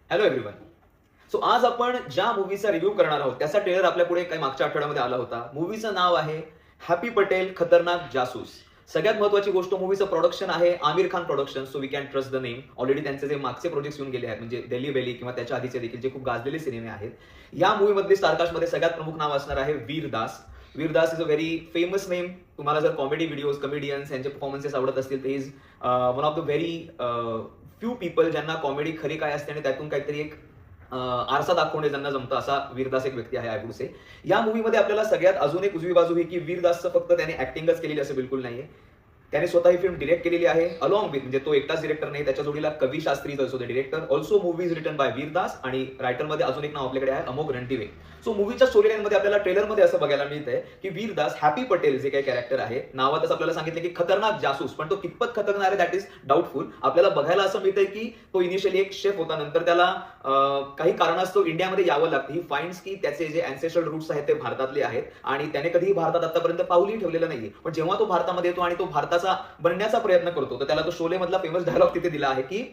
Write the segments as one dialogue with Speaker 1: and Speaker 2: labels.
Speaker 1: Hello everyone. So आज आपण ज्या मूवीचा रिव्ह्यू करणार आहोत त्याचा ट्रेलर आपल्या पुढे काही मागच्या आठवड्यामध्ये आला होता. मूवीचं नाव आहे हॅपी पटेल खतरनाक जासूस. सगळ्यात महत्त्वाची गोष्ट मूवीचं प्रोडक्शन आहे Aamir Khan production, so we can trust the name. Already त्यांचे जे मागचे प्रोजेक्ट्स येऊन गेले आहेत म्हणजे दिल्ली बेली किंवा त्याच्या आधीचे देखील जे खूप गाजलेले सिनेमे आहेत. या मूवीमधले स्टारकास्टमध्ये सगळ्यात प्रमुख नाव असणार आहे Vir Das. Vir Das is a very famous name. तुम्हाला जर कॉमेडी व्हिडिओज कमेडियन्स यांचे परफॉर्मन्सेस आवडत असतील तर is one of the very few people ज्यांना कॉमेडी खरी काय असते आणि त्यातून काहीतरी एक आरसा दाखवणे ज्यांना जमतं असा वीरदास एक व्यक्ती आहे. आय वुड से या मूवीमध्ये आपल्याला सगळ्यात अजून एक उजवी बाजू ही की वीरदासचं फक्त त्याने ऍक्टिंगच केलेली असं बिलकुल नाहीये. त्याने स्वतः ही फिल्म डिरेक्ट केलेली आहे अलॉंग विथ, म्हणजे तो एकटाच डिरेक्टर नाही, त्याच्या जोडीला कवी Shastri is also the director. Also movie is written by Vir Das आणि रायटरमध्ये अजून एक नाव आपल्याकडे आहे अमोघ रणदिवे. सो मूवीच्या स्टोरी लाईनमध्ये आपल्याला ट्रेलरमध्ये असं बघायला मिळतंय की वीरदास हॅपी पटेल जे काही कॅरेक्टर आहे नावातच आपल्याला सांगितलं की खतरनाक जासूस, पण तो कितपत खतरनाक आहे दॅट इज डाऊटफुल. आपल्याला बघायला असं मिळतंय की तो इनिशियली एक शेफ होता, नंतर त्याला काही कारणास्तव इंडियामध्ये यावं लागतं. ही फाइंड्स की त्याचे जे अँसेस्ट्रल रूट्स आहेत ते भारतातले आहेत आणि त्याने कधीही भारतात आतापर्यंत पाऊलही ठेवलेलं नाहीये. पण जेव्हा तो भारतामध्ये येतो आणि तो भारताचा बनण्याचा प्रयत्न करतो तर त्याला तो शोले मधला फेमस डायलॉग तिथे दिला आहे की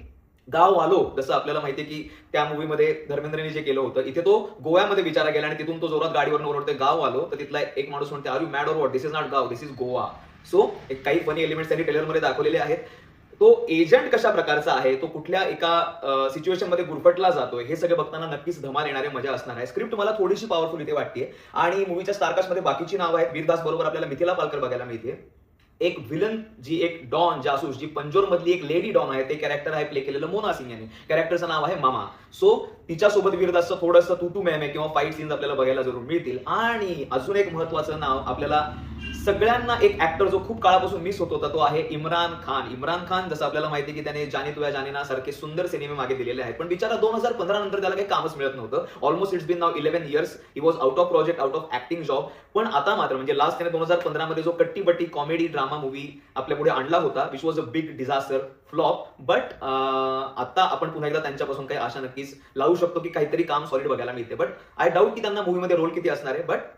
Speaker 1: गाव आलो. जसं आपल्याला माहितीये की त्या मूवीमध्ये धर्मेंद्रने जे केलं होतं इथे तो गोव्यामध्ये विचारा गेला आणि तिथून तो जोरात गाडीवर ओरडतोय गाव आलो, तर तिथला एक माणूस म्हणते are you mad or what, this is not गाव, दिस इज गोवा. सो एक काही फनी एलिमेंट्स त्यांनी ट्रेलरमध्ये दाखवलेले आहेत. तो एजंट कशा प्रकारचा आहे, तो कुठल्या एका सिच्युएशन मध्ये गुरफटला जातोय, हे सगळं बघताना नक्कीच धमाल येणारे मजा असणार आहे. स्क्रिप्ट मला थोडीशी पॉवरफुल इथे वाटते आणि मूवीच्या स्टारकास्टमध्ये बाकीची नावं आहेत. वीरदास बरोबर आपल्याला मिथिला पालकर बघायला मिळते. एक विलन जी एक डॉन जासूस जी पंजोर मधली एक लेडी डॉन आहे ते कॅरेक्टर आहे प्ले केलेलं मोना सिंग यांनी. कॅरेक्टरचं नाव आहे मामा. सो तिच्यासोबत वीरदासचं थोडंसं तू तू मैं किंवा फाईट सीन्स आपल्याला बघायला जरूर मिळतील. आणि अजून एक महत्वाचं नाव आपल्याला सगळ्यांना एक ऍक्टर जो खूप काळापासून मिस होत होता तो आहे इम्रान खान. इम्रान खान जसं आपल्याला माहिती की त्याने जाने तुया जाने ना सारखे सुंदर सिनेमे मागे दिलेले आहेत, पण बिचारा 2015 नंतर त्याला काही कामच मिळत नव्हतं. Almost it's been now 11 years he was out of project, out of acting job. पण आता मात्र म्हणजे लास्ट त्याने 2015 मध्ये जो कट्टी कॉमेडी ड्रामा मूवी आपल्या पुढे आणला होता which was a big disaster flop. But आता आपण पुन्हा एकदा त्यांच्यापासून काही आशा नक्कीच लावू शकतो की काहीतरी काम सॉलिड बघायला मिळते. बट आय डाऊट की त्यांना मूवीमध्ये रोल किती असणार आहे, but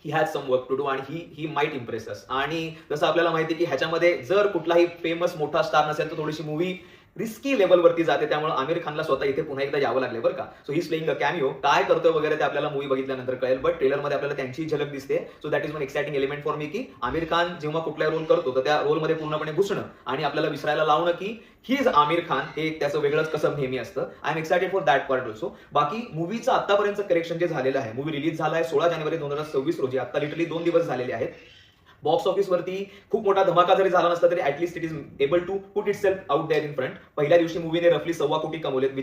Speaker 1: he has some work to do आणि ही माइट इम्प्रेस अस. आणि जसं आपल्याला माहिती की ह्याच्यामध्ये जर कुठलाही फेमस मोठा स्टार नसेल तर थोडीशी मूवी रिस्की लेवलवरती जाते, त्यामुळे आमिर खानला स्वतः इथे पुन्हा एकदा यावं लागले बरं का. So he playing a cameo. काय करतोय वगैरे ते आपल्याला मूवी बघितल्यानंतर कळेल, बट ट्रेलरमध्ये आपल्याला त्यांची झलक दिसते. So that is one exciting element for me की आमिर खान जेव्हा कुठलाही रोल करतो तर त्या रोलमध्ये पूर्णपणे घुसणं आणि आपल्याला विसरायला लावणं की ही इज आमिर खान, हे त्याचं वेगळंच कसं नेहमी असतं. I am excited for that part also. बाकी मूवीचं आतापर्यंत कलेक्शन जे झालेलं आहे, मूवी रिलीज झाला आहे 16 जानेवारी 2026 रोजी, आता लिटरली 2 दिवस झालेले आहेत. बॉक्स ऑफिसवरती खूप मोठा धमाका जरी झाला नसला तरी at least it is able to put itself out there in front. पहिल्या दिवशी मूवीने रफली 1.25 कोटी कमवलेत,